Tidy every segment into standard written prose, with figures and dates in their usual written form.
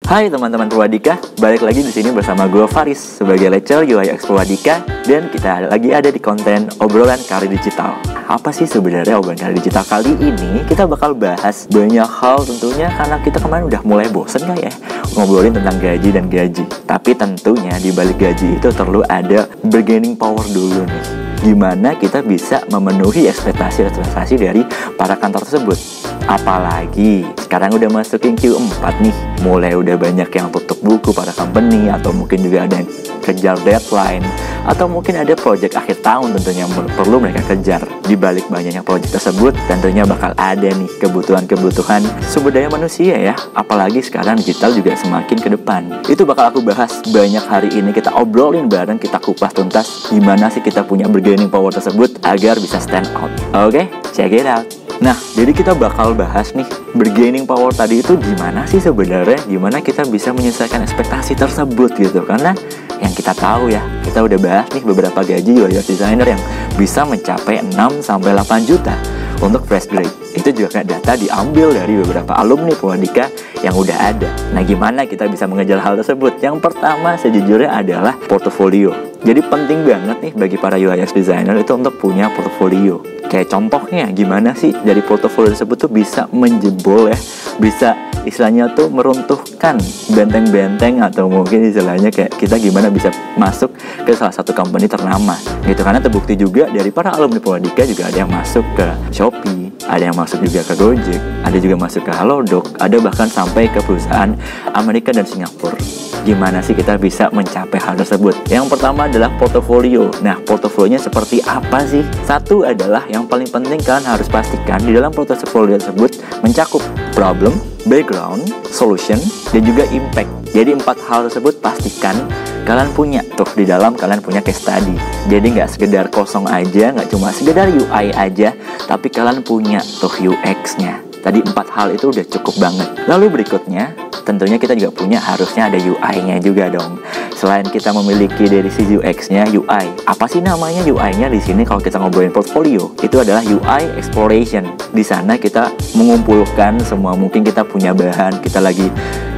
Hai teman-teman Purwadika, balik lagi di sini bersama gue Faris sebagai lecturer UI UX Purwadika, dan kita lagi ada di konten obrolan karir digital. Apa sih sebenarnya obrolan karir digital kali ini? Kita bakal bahas banyak hal tentunya karena kita kemarin udah mulai bosen gak ya ngobrolin tentang gaji dan gaji. Tapi tentunya di balik gaji itu perlu ada bargaining power dulu nih. Gimana kita bisa memenuhi ekspektasi dari para kantor tersebut. Apalagi sekarang udah masukin Q4 nih, mulai udah banyak yang tutup buku para company, atau mungkin juga ada yang kejar deadline, atau mungkin ada project akhir tahun tentunya yang perlu mereka kejar. Di balik banyaknya project tersebut tentunya bakal ada nih kebutuhan-kebutuhan sumber daya manusia ya. Apalagi sekarang digital juga semakin ke depan. Itu bakal aku bahas banyak hari ini, kita obrolin bareng, kita kupas tuntas gimana sih kita punya bargaining power tersebut agar bisa stand out. Oke, check it out. Nah, jadi kita bakal bahas nih bargaining power tadi itu gimana sih sebenarnya, gimana kita bisa menyelesaikan ekspektasi tersebut gitu. Karena yang kita tahu ya, kita udah bahas nih beberapa gaji UI UX designer yang bisa mencapai 6-8 juta untuk fresh grade. Itu juga data diambil dari beberapa alumni Purwadika yang udah ada. Nah, gimana kita bisa mengejar hal tersebut? Yang pertama sejujurnya adalah portofolio. Jadi penting banget nih bagi para UI UX designer itu untuk punya portofolio. Kayak contohnya gimana sih dari portofolio tersebut tuh bisa menjebol ya, bisa istilahnya tuh meruntuhkan benteng-benteng, atau mungkin istilahnya kayak kita gimana bisa masuk ke salah satu company ternama gitu. Karena terbukti juga dari para alumni Purwadika juga ada yang masuk ke Shopee, ada yang masuk juga ke Gojek, ada juga masuk ke Halodoc, ada bahkan sampai ke perusahaan Amerika dan Singapura. Gimana sih kita bisa mencapai hal tersebut? Yang pertama adalah portofolio. Nah, portofolionya seperti apa sih? Satu adalah yang paling penting, kalian harus pastikan di dalam portofolio tersebut mencakup problem, background, solution, dan juga impact. Jadi 4 hal tersebut pastikan kalian punya tuh di dalam kalian punya case study. Jadi nggak sekedar kosong aja, nggak cuma sekedar UI aja, tapi kalian punya tuh UX-nya. Tadi 4 hal itu udah cukup banget. Lalu berikutnya, tentunya kita juga punya harusnya ada UI-nya juga dong. Selain kita memiliki dari sisi UX-nya, UI. Apa sih namanya UI-nya di sini kalau kita ngobrolin portfolio? Itu adalah UI exploration. Di sana kita mengumpulkan semua, mungkin kita punya bahan, kita lagi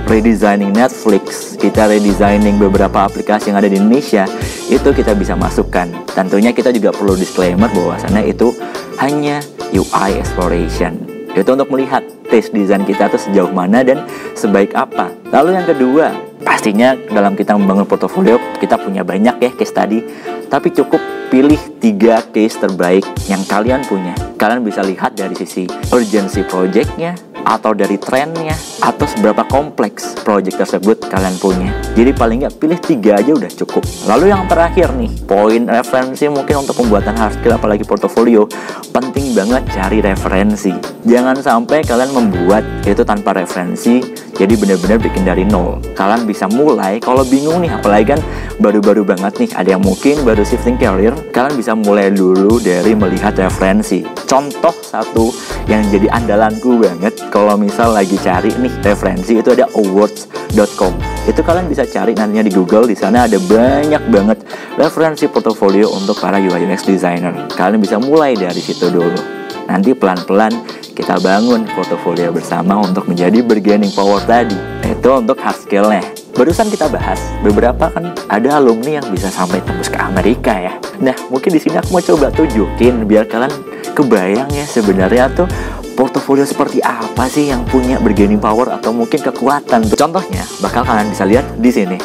redesigning Netflix, kita redesigning beberapa aplikasi yang ada di Indonesia, itu kita bisa masukkan. Tentunya kita juga perlu disclaimer bahwasannya itu hanya UI exploration. Itu untuk melihat taste design kita tuh sejauh mana dan sebaik apa. Lalu yang kedua, pastinya dalam kita membangun portofolio kita punya banyak ya case study, tapi cukup pilih 3 case terbaik yang kalian punya. Kalian bisa lihat dari sisi urgency projectnya, atau dari trennya, atau seberapa kompleks project tersebut kalian punya. Jadi paling nggak pilih 3 aja udah cukup. Lalu yang terakhir nih, poin referensi mungkin untuk pembuatan hard skill apalagi portofolio. Penting banget cari referensi. Jangan sampai kalian membuat itu tanpa referensi, jadi benar-benar bikin dari nol. Kalian bisa mulai, kalau bingung nih, apalagi kan baru-baru banget nih, ada yang mungkin baru shifting career, kalian bisa mulai dulu dari melihat referensi. Contoh satu yang jadi andalanku banget, kalau misal lagi cari nih referensi, itu ada awards.com. Itu kalian bisa cari nantinya di Google, di sana ada banyak banget referensi portofolio untuk para UI UX designer. Kalian bisa mulai dari situ dulu. Nanti pelan-pelan kita bangun portofolio bersama untuk menjadi bargaining power tadi. Itu untuk hard skill-nya. Barusan kita bahas beberapa kan ada alumni yang bisa sampai tembus ke Amerika ya. Nah, mungkin di sini aku mau coba tunjukin biar kalian kebayang ya sebenarnya tuh portofolio seperti apa sih yang punya bargaining power atau mungkin kekuatan. Contohnya bakal kalian bisa lihat di sini.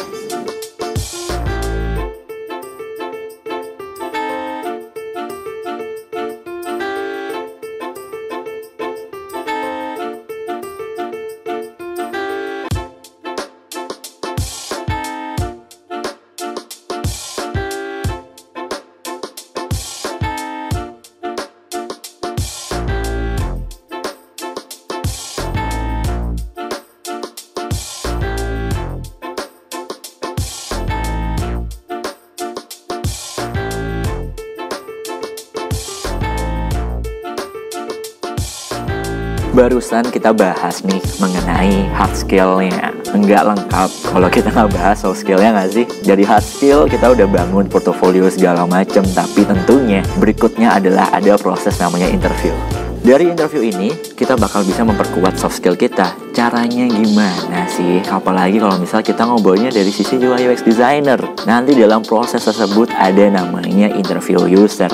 Barusan kita bahas nih mengenai hard skill-nya. Enggak lengkap kalau kita nggak bahas soft skill-nya nggak sih? Dari hard skill kita udah bangun portofolio segala macam, tapi tentunya berikutnya adalah ada proses namanya interview. Dari interview ini, kita bakal bisa memperkuat soft skill kita. caranya gimana sih? Apalagi kalau misal kita ngobrolnya dari sisi UI UX designer. Nanti dalam proses tersebut ada namanya interview user.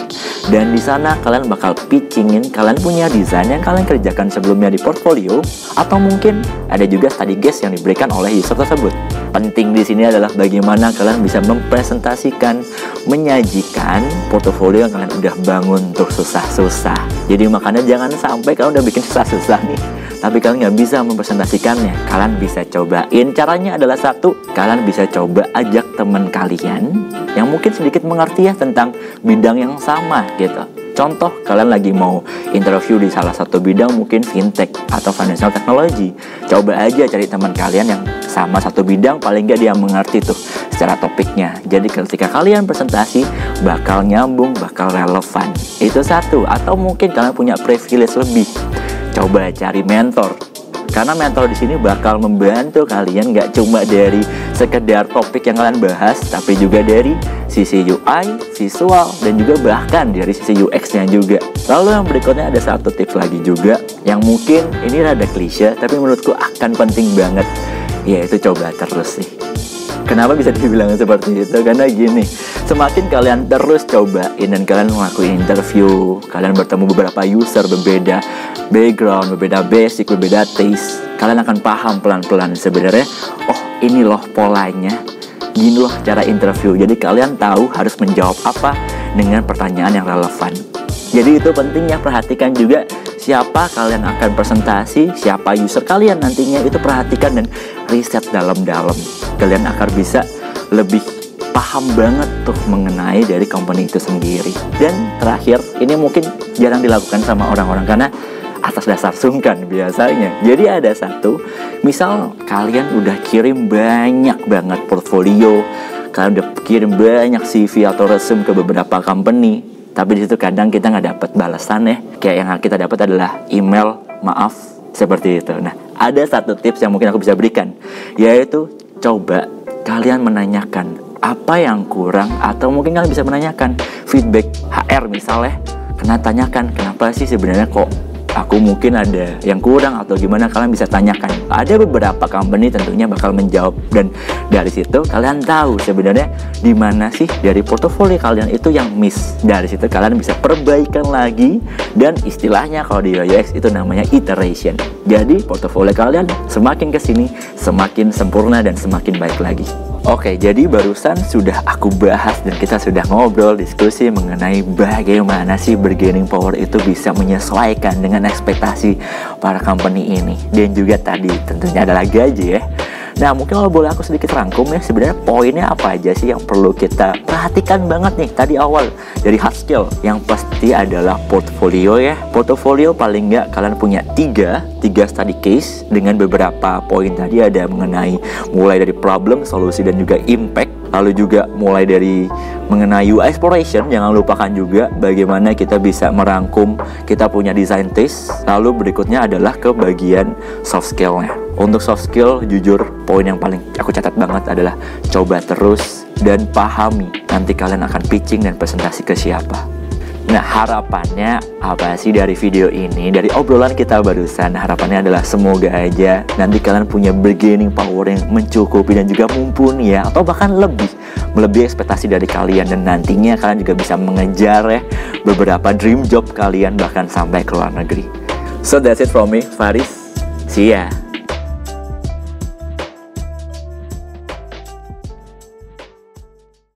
Dan di sana kalian bakal pitchingin kalian punya desain yang kalian kerjakan sebelumnya di portfolio, atau mungkin ada juga study case yang diberikan oleh user tersebut. Penting di sini adalah bagaimana kalian bisa mempresentasikan, menyajikan portofolio yang kalian udah bangun untuk susah-susah. Jadi makanya jangan sampai kalian udah bikin susah-susah nih, tapi kalian nggak bisa mempresentasikannya. Kalian bisa cobain. Caranya adalah satu, kalian bisa coba ajak teman kalian yang mungkin sedikit mengerti ya tentang bidang yang sama gitu. Contoh, kalian lagi mau interview di salah satu bidang mungkin fintech atau financial technology. Coba aja cari teman kalian yang sama satu bidang, paling nggak dia mengerti tuh secara topiknya. Jadi ketika kalian presentasi bakal nyambung, bakal relevan. Itu satu. Atau mungkin kalian punya privilege lebih. Coba cari mentor. Karena mentor di sini bakal membantu kalian nggak cuma dari sekedar topik yang kalian bahas, tapi juga dari sisi UI, visual, dan juga bahkan dari sisi UX-nya juga. Lalu yang berikutnya ada satu tips lagi juga yang mungkin ini rada klise, tapi menurutku akan penting banget, yaitu coba terus sih. Kenapa bisa dibilang seperti itu? Karena gini, semakin kalian terus cobain dan kalian ngelakuin interview, kalian bertemu beberapa user berbeda background, berbeda basic, berbeda taste, kalian akan paham pelan-pelan sebenarnya, oh ini loh polanya, gini loh cara interview. Jadi kalian tahu harus menjawab apa dengan pertanyaan yang relevan. Jadi itu pentingnya, perhatikan juga siapa kalian akan presentasi, siapa user kalian nantinya, itu perhatikan dan riset dalam-dalam. Kalian akan bisa lebih paham banget tuh mengenai dari company itu sendiri. Dan terakhir, ini mungkin jarang dilakukan sama orang-orang karena atas dasar sungkan biasanya. Jadi ada satu, misal kalian udah kirim banyak banget portfolio, kalian udah kirim banyak CV atau resume ke beberapa company, tapi di situ kadang kita nggak dapat balasan ya. Kayak yang kita dapat adalah email maaf seperti itu. Nah, ada satu tips yang mungkin aku bisa berikan, yaitu coba kalian menanyakan apa yang kurang, atau mungkin kalian bisa menanyakan feedback HR misalnya. Kena tanyakan kenapa sih sebenarnya kok aku mungkin ada yang kurang atau gimana, kalian bisa tanyakan. Ada beberapa company tentunya bakal menjawab, dan dari situ kalian tahu sebenarnya di mana sih dari portofolio kalian itu yang miss. Dari situ kalian bisa perbaikan lagi, dan istilahnya kalau di UX itu namanya iteration. Jadi portofolio kalian semakin kesini semakin sempurna dan semakin baik lagi. Oke, jadi barusan sudah aku bahas dan kita sudah ngobrol, diskusi mengenai bagaimana sih bargaining power itu bisa menyesuaikan dengan ekspektasi para company ini. Dan juga tadi tentunya adalah gaji ya. Nah, mungkin kalau boleh aku sedikit rangkum ya, sebenarnya poinnya apa aja sih yang perlu kita perhatikan banget nih tadi awal dari hard skill. Yang pasti adalah portfolio ya. Portfolio paling nggak kalian punya tiga study case dengan beberapa poin tadi, ada mengenai mulai dari problem, solusi, dan juga impact. Lalu juga mulai dari mengenai UI exploration, jangan lupakan juga bagaimana kita bisa merangkum kita punya design taste. Lalu berikutnya adalah ke bagian soft skill-nya. Untuk soft skill, jujur poin yang paling aku catat banget adalah coba terus dan pahami nanti kalian akan pitching dan presentasi ke siapa. Nah, harapannya apa sih dari video ini, dari obrolan kita barusan? Harapannya adalah semoga aja nanti kalian punya bargaining power yang mencukupi dan juga mumpuni ya, atau bahkan melebihi ekspektasi dari kalian, dan nantinya kalian juga bisa mengejar ya beberapa dream job kalian bahkan sampai ke luar negeri. So that's it from me, Faris. See ya.